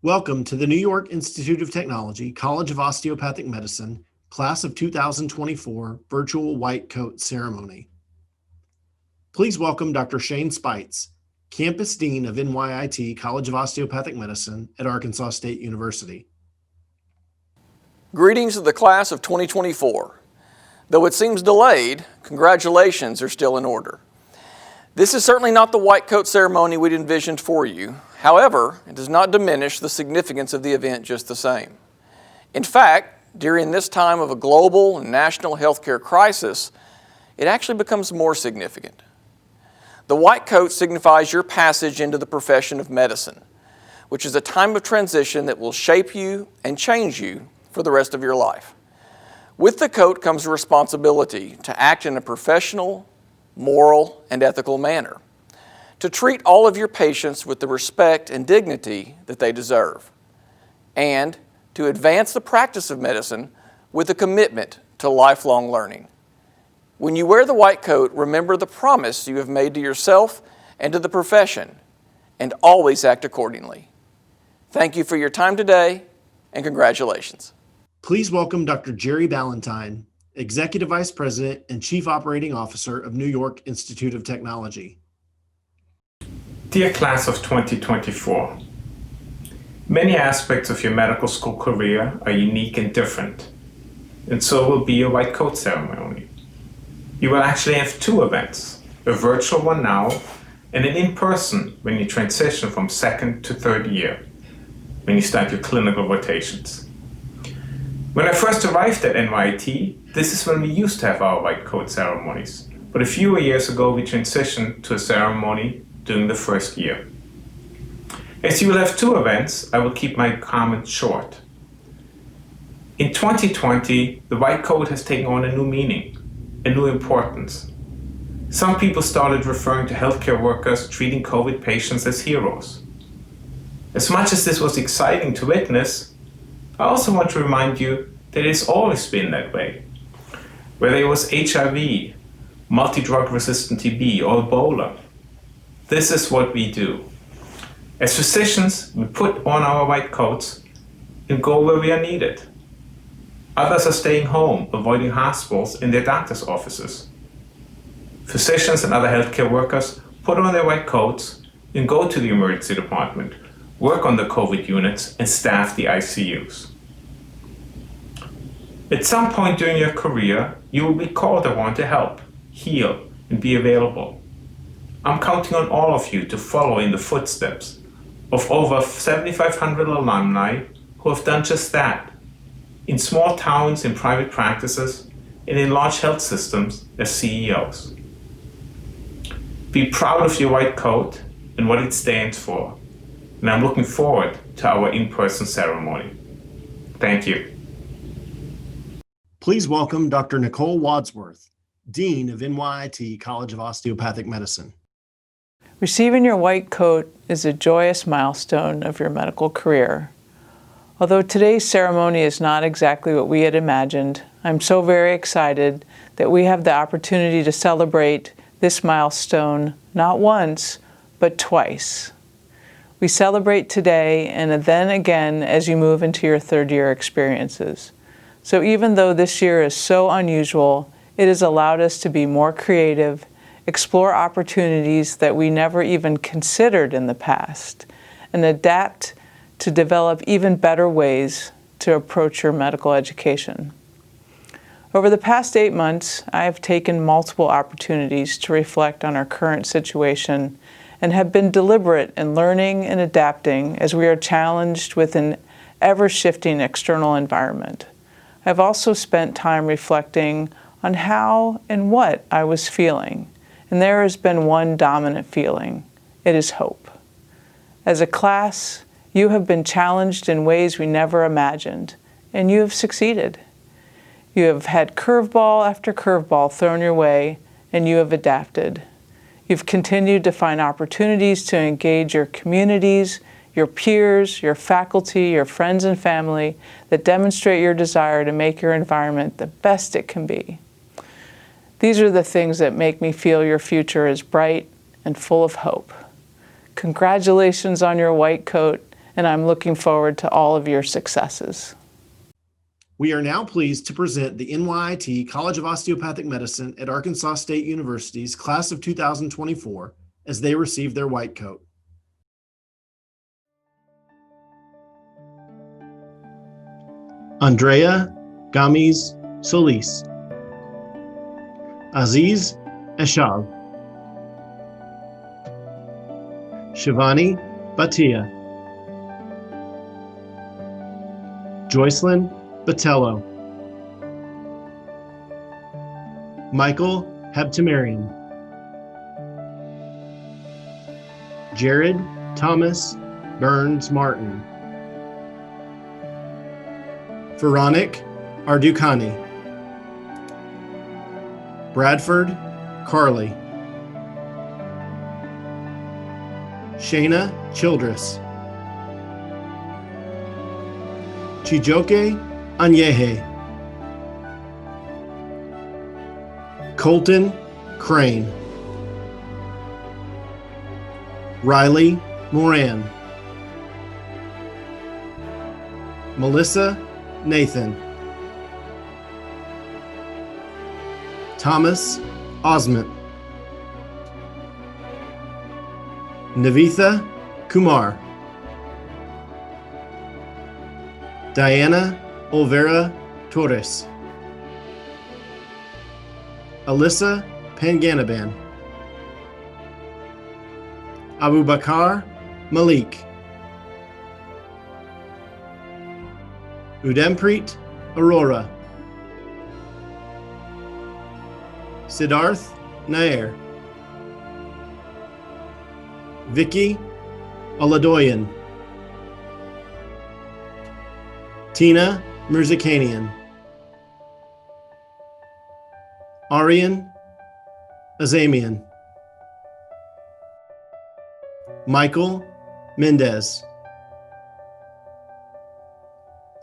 Welcome to the New York Institute of Technology, College of Osteopathic Medicine, Class of 2024 Virtual White Coat Ceremony. Please welcome Dr. Shane Spites, Campus Dean of NYIT College of Osteopathic Medicine at Arkansas State University. Greetings to the class of 2024. Though it seems delayed, congratulations are still in order. This is certainly not the white coat ceremony we'd envisioned for you. However, it does not diminish the significance of the event just the same. In fact, during this time of a global and national healthcare crisis, it actually becomes more significant. The white coat signifies your passage into the profession of medicine, which is a time of transition that will shape you and change you for the rest of your life. With the coat comes a responsibility to act in a professional, moral, and ethical manner, to treat all of your patients with the respect and dignity that they deserve, and to advance the practice of medicine with a commitment to lifelong learning. When you wear the white coat, remember the promise you have made to yourself and to the profession, and always act accordingly. Thank you for your time today, and congratulations. Please welcome Dr. Jerry Ballantyne, Executive Vice President and Chief Operating Officer of New York Institute of Technology. Dear Class of 2024, many aspects of your medical school career are unique and different, and so will be your white coat ceremony. You will actually have two events, a virtual one now and an in-person when you transition from second to third year, when you start your clinical rotations. When I first arrived at NYIT, this is when we used to have our white coat ceremonies, but a few years ago we transitioned to a ceremony during the first year. As you will have two events, I will keep my comments short. In 2020, the white coat has taken on a new meaning, a new importance. Some people started referring to healthcare workers treating COVID patients as heroes. As much as this was exciting to witness, I also want to remind you that it has always been that way. Whether it was HIV, multi-drug resistant TB, or Ebola, this is what we do. As physicians, we put on our white coats and go where we are needed. Others are staying home, avoiding hospitals and their doctor's offices. Physicians and other healthcare workers put on their white coats and go to the emergency department, work on the COVID units, and staff the ICUs. At some point during your career, you will be called upon to help, heal, and be available. I'm counting on all of you to follow in the footsteps of over 7,500 alumni who have done just that, in small towns, in private practices, and in large health systems as CEOs. Be proud of your white coat and what it stands for, and I'm looking forward to our in-person ceremony. Thank you. Please welcome Dr. Nicole Wadsworth, Dean of NYIT College of Osteopathic Medicine. Receiving your white coat is a joyous milestone of your medical career. Although today's ceremony is not exactly what we had imagined, I'm so very excited that we have the opportunity to celebrate this milestone not once, but twice. We celebrate today and then again as you move into your third year experiences. So even though this year is so unusual, it has allowed us to be more creative, explore opportunities that we never even considered in the past, and adapt to develop even better ways to approach your medical education. Over the past 8 months, I have taken multiple opportunities to reflect on our current situation and have been deliberate in learning and adapting as we are challenged with an ever-shifting external environment. I've also spent time reflecting on how and what I was feeling, and there has been one dominant feeling. It is hope. As a class, you have been challenged in ways we never imagined, and you have succeeded. You have had curveball after curveball thrown your way, and you have adapted. You've continued to find opportunities to engage your communities, your peers, your faculty, your friends and family that demonstrate your desire to make your environment the best it can be. These are the things that make me feel your future is bright and full of hope. Congratulations on your white coat, and I'm looking forward to all of your successes. We are now pleased to present the NYIT College of Osteopathic Medicine at Arkansas State University's class of 2024 as they receive their white coat. Andrea Gamis Solis, Aziz Eshab, Shivani Bhatia, Joycelyn Batello, Michael Habtemarian, Jared Thomas Burns Martin, Veronik Ardukani, Bradford Carley, Shayna Childress, Chijoke Anyehe, Colton Crane, Riley Moran, Melissa Nathan, Thomas Osment, Navitha Kumar, Diana Olvera Torres, Alyssa Panganaban, Abubakar Malik, Udampreet Arora, Siddharth Nair, Vicky Aladoyan, Tina Mirzakanian, Aryan Azamian, Michael Mendez,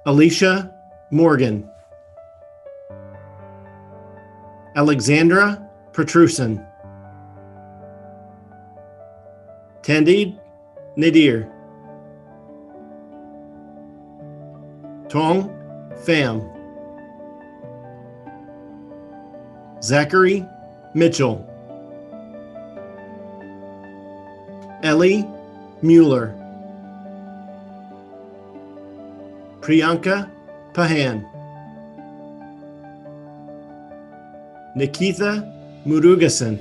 Alicia Morgan, Alexandra Petruson, Tandid Nadir, Tong Pham, Zachary Mitchell, Ellie Mueller, Priyanka Pahan, Nikitha Murugasan,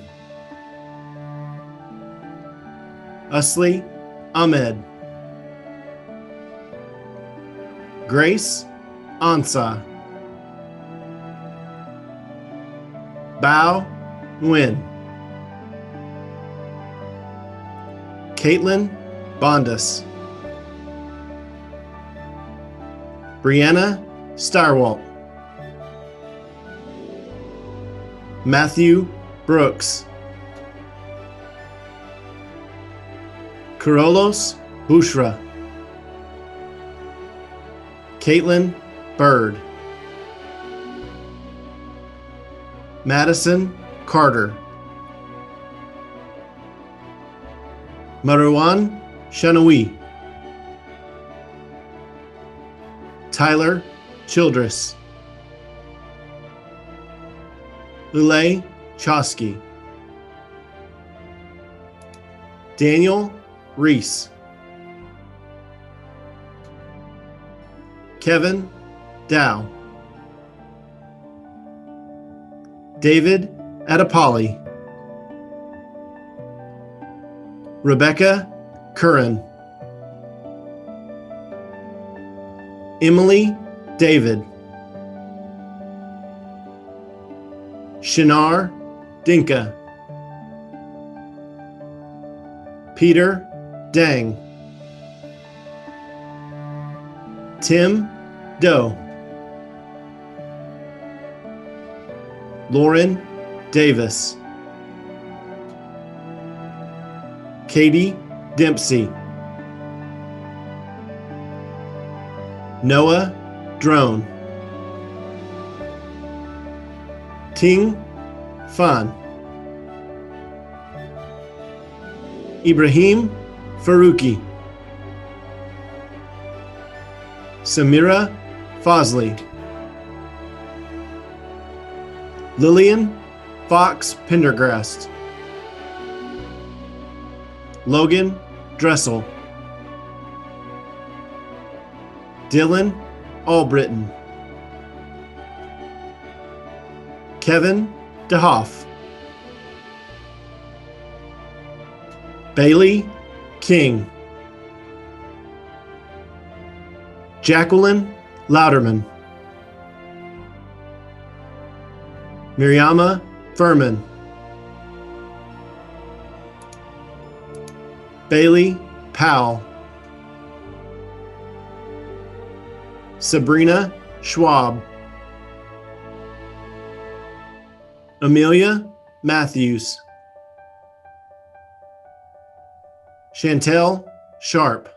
Usli Ahmed, Grace Ansa, Bao Nguyen, Caitlin Bondas, Brianna Starwalt, Matthew Brooks, Kurolos Bushra, Caitlin Bird, Madison Carter, Marwan Shanawi, Tyler Childress, Lule Chosky, Daniel Reese, Kevin Dow, David Adapali, Rebecca Curran, Emily David, Shinar Dinka, Peter Dang, Tim Doe, Lauren Davis, Katie Dempsey, Noah Drone, Ting Fan, Ibrahim Farouki, Samira Fosley, Lillian Fox Pendergrast, Logan Dressel, Dylan Albritton, Kevin DeHoff, Bailey King, Jacqueline Louderman, Miriama Furman, Bailey Powell, Sabrina Schwab, Amelia Matthews, Chantel Sharp,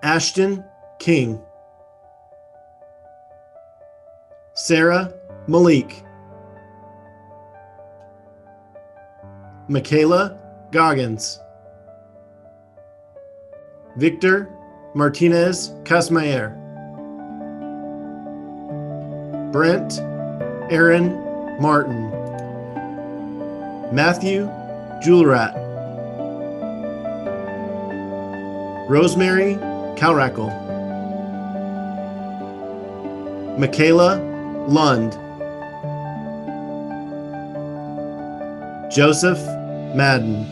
Ashton King, Sarah Malik, Michaela Goggins, Victor Martinez Casmayer, Brent Aaron Martin, Matthew Julerat, Rosemary Calrackle, Michaela Lund, Joseph Madden,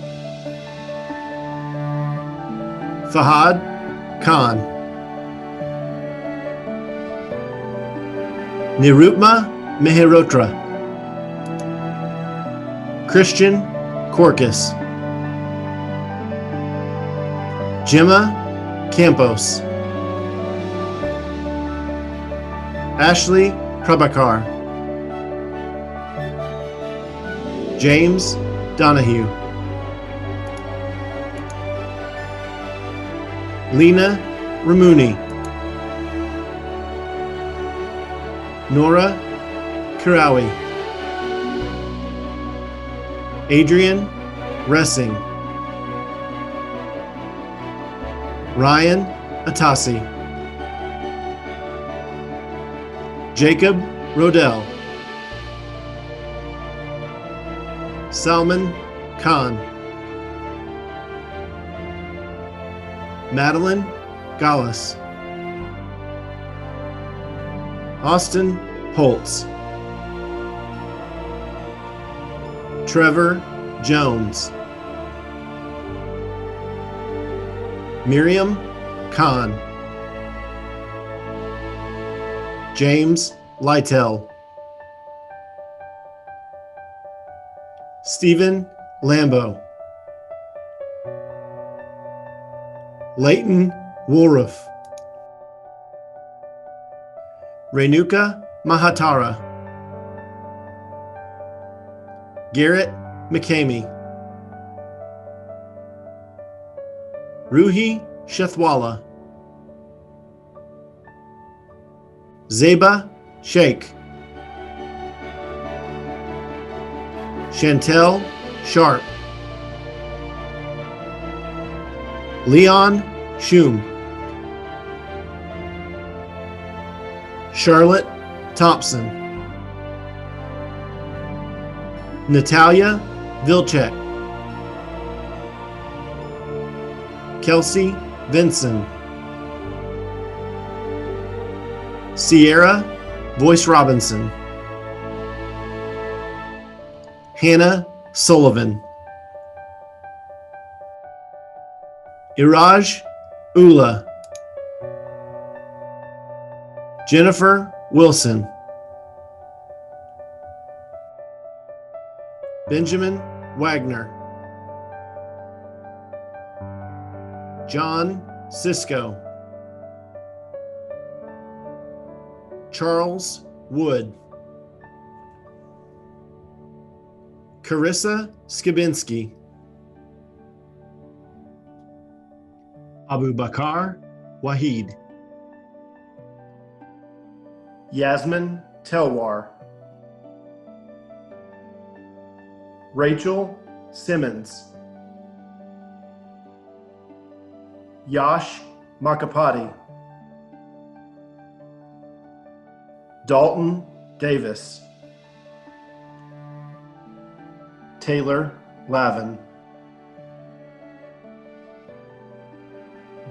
Fahad Khan, Nirupma Meherotra, Christian Corcus, Gemma Campos, Ashley Prabhakar, James Donahue, Lena Ramuni, Nora Kirawi, Adrian Ressing, Ryan Atasi, Jacob Rodell, Salman Khan, Madeline Gallas, Austin Holtz, Trevor Jones, Miriam Khan, James Lytell, Stephen Lambo, Leighton Woolruff, Renuka Mahatara, Garrett McCamey, Ruhi Shethwala, Zeba Sheikh, Chantel Sharp, Leon Schum, Charlotte Thompson, Natalia Vilcek, Kelsey Vinson, Sierra Voice Robinson, Hannah Sullivan, Iraj Ula, Jennifer Wilson, Benjamin Wagner, John Cisco, Charles Wood, Carissa Skibinski, Abu Bakar Wahid, Yasmin Telwar, Rachel Simmons, Yash Makapati, Dalton Davis, Taylor Lavin,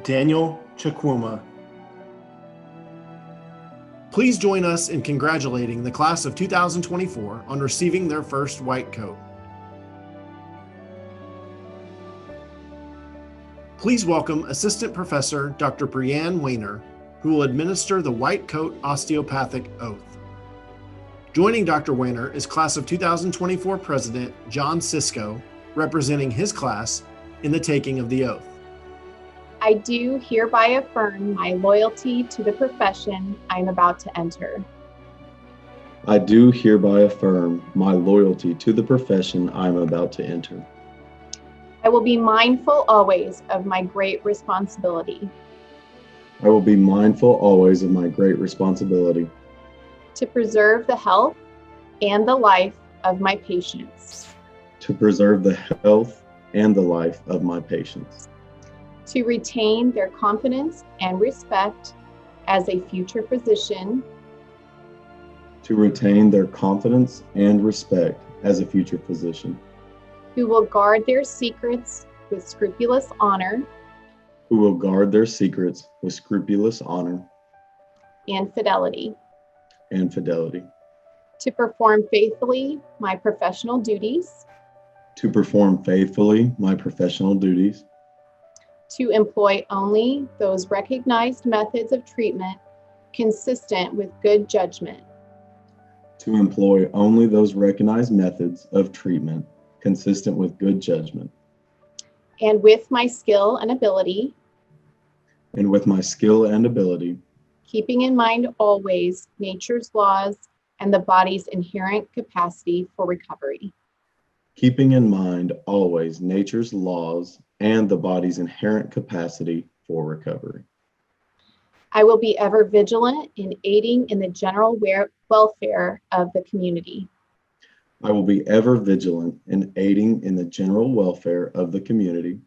Daniel Chukwuma. Please join us in congratulating the class of 2024 on receiving their first white coat. Please welcome Assistant Professor Dr. Brianne Weiner, who will administer the white coat osteopathic oath. Joining Dr. Weiner is class of 2024 President John Sisko, representing his class in the taking of the oath. I do hereby affirm my loyalty to the profession I am about to enter. I do hereby affirm my loyalty to the profession I am about to enter. I will be mindful always of my great responsibility I will be mindful always of my great responsibility to preserve the health and the life of my patients, to preserve the health and the life of my patients, to retain their confidence and respect as a future physician, to retain their confidence and respect as a future physician, who will guard their secrets with scrupulous honor who will guard their secrets with scrupulous honor and fidelity, and fidelity, to perform faithfully my professional duties, to perform faithfully my professional duties, to employ only those recognized methods of treatment consistent with good judgment, to employ only those recognized methods of treatment consistent with good judgment, and with my skill and ability, and with my skill and ability, keeping in mind always nature's laws and the body's inherent capacity for recovery. keeping in mind always nature's laws and the body's inherent capacity for recovery. I will be ever vigilant in aiding in the general welfare of the community, I will be ever vigilant in aiding in the general welfare of the community,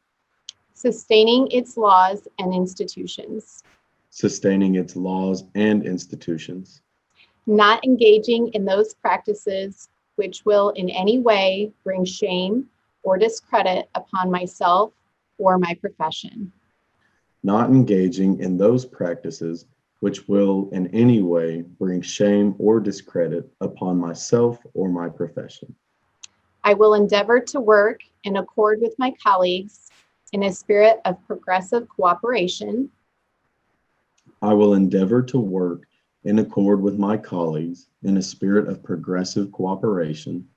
sustaining its laws and institutions, sustaining its laws and institutions, not engaging in those practices which will in any way bring shame or discredit upon myself or my profession. not engaging in those practices which will in any way bring shame or discredit upon myself or my profession. I will endeavor to work in accord with my colleagues in a spirit of progressive cooperation, I will endeavor to work in accord with my colleagues in a spirit of progressive cooperation,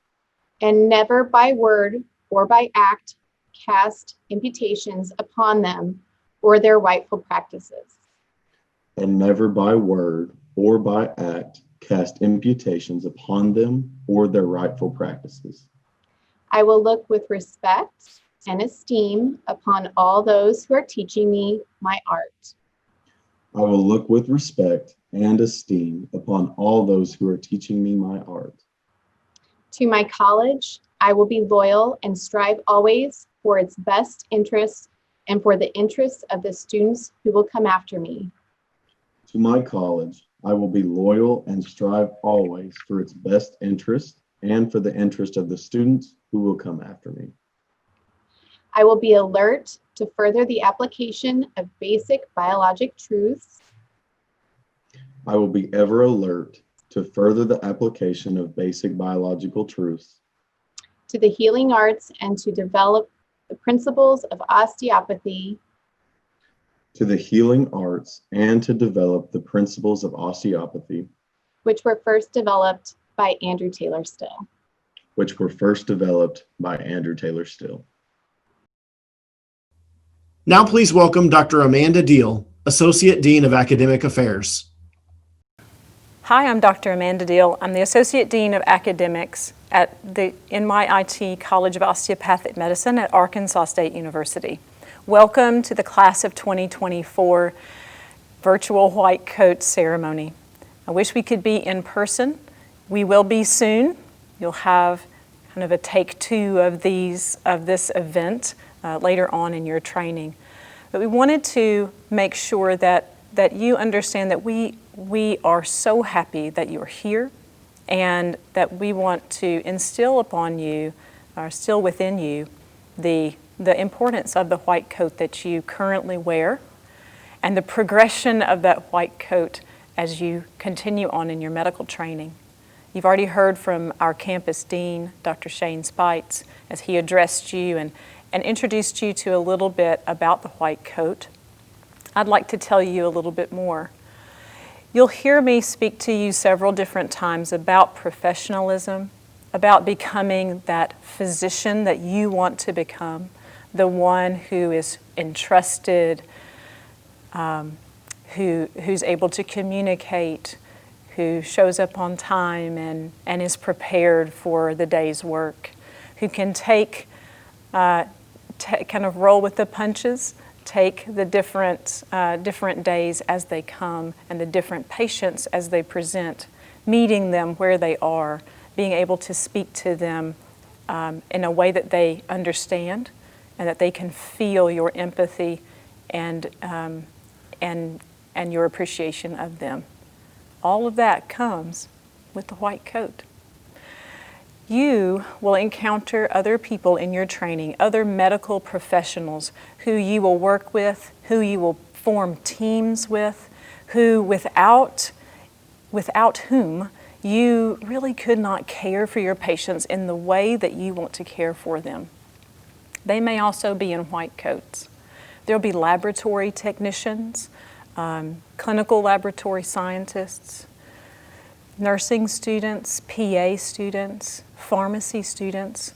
and never by word or by act cast imputations upon them or their rightful practices. and never by word or by act cast imputations upon them or their rightful practices. I will look with respect and esteem upon all those who are teaching me my art. I will look with respect and esteem upon all those who are teaching me my art. To my college, I will be loyal and strive always for its best interests and for the interests of the students who will come after me. To my college, I will be loyal and strive always for its best interest and for the interest of the students who will come after me. I will be alert to further the application of basic biologic truths, I will be ever alert to further the application of basic biological truths, to the healing arts, and to develop the principles of osteopathy to the healing arts, and to develop the principles of osteopathy, which were first developed by Andrew Taylor Still. which were first developed by Andrew Taylor Still. Now please welcome Dr. Amanda Diehl, Associate Dean of Academic Affairs. Hi, I'm Dr. Amanda Diehl. I'm the Associate Dean of Academics at the NYIT College of Osteopathic Medicine at Arkansas State University. Welcome to the Class of 2024 Virtual White Coat Ceremony. I wish we could be in person. We will be soon. You'll have kind of a take two of this event later on in your training. But we wanted to make sure that you understand that we are so happy that you're here, and that we want to instill upon you, or still within you, the importance of the white coat that you currently wear, and the progression of that white coat as you continue on in your medical training. You've already heard from our campus dean, Dr. Shane Spites, as he addressed you and introduced you to a little bit about the white coat. I'd like to tell you a little bit more. You'll hear me speak to you several different times about professionalism, about becoming that physician that you want to become, the one who is entrusted, who's able to communicate, who shows up on time and is prepared for the day's work, who can kind of roll with the punches, take the different days as they come and the different patients as they present, meeting them where they are, being able to speak to them in a way that they understand and that they can feel your empathy and your appreciation of them. All of that comes with the white coat. You will encounter other people in your training, other medical professionals who you will work with, who you will form teams with, who without whom you really could not care for your patients in the way that you want to care for them. They may also be in white coats. There'll be laboratory technicians, clinical laboratory scientists, nursing students, PA students, pharmacy students,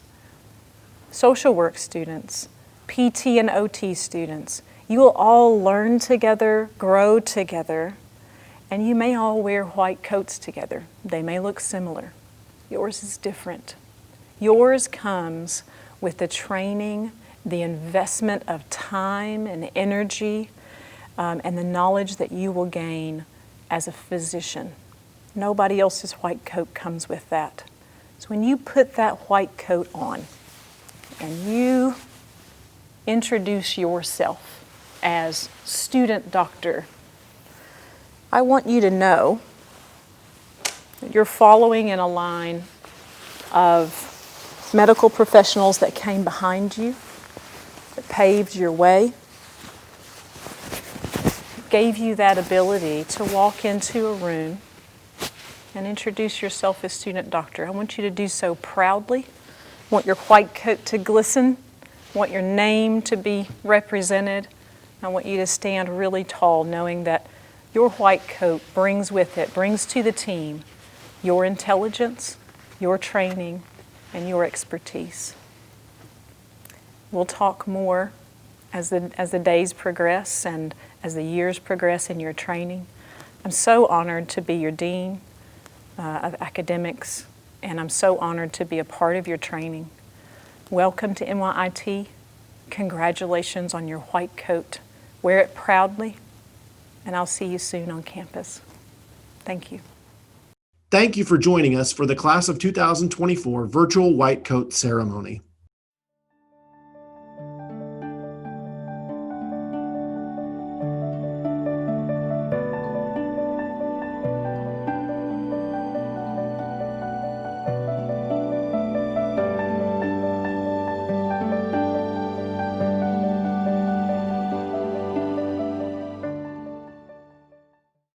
social work students, PT and OT students. You will all learn together, grow together, and you may all wear white coats together. They may look similar. Yours is different. Yours comes with the training, the investment of time and energy, and the knowledge that you will gain as a physician. Nobody else's white coat comes with that. So when you put that white coat on and you introduce yourself as student doctor, I want you to know that you're following in a line of medical professionals that came behind you, that paved your way, gave you that ability to walk into a room and introduce yourself as student doctor. I want you to do so proudly. I want your white coat to glisten. I want your name to be represented. I want you to stand really tall, knowing that your white coat brings to the team your intelligence, your training, and your expertise. We'll talk more as the days progress and as the years progress in your training. I'm so honored to be your dean of academics, and I'm so honored to be a part of your training. Welcome to NYIT. Congratulations on your white coat. Wear it proudly, and I'll see you soon on campus. Thank you. Thank you for joining us for the Class of 2024 Virtual White Coat Ceremony.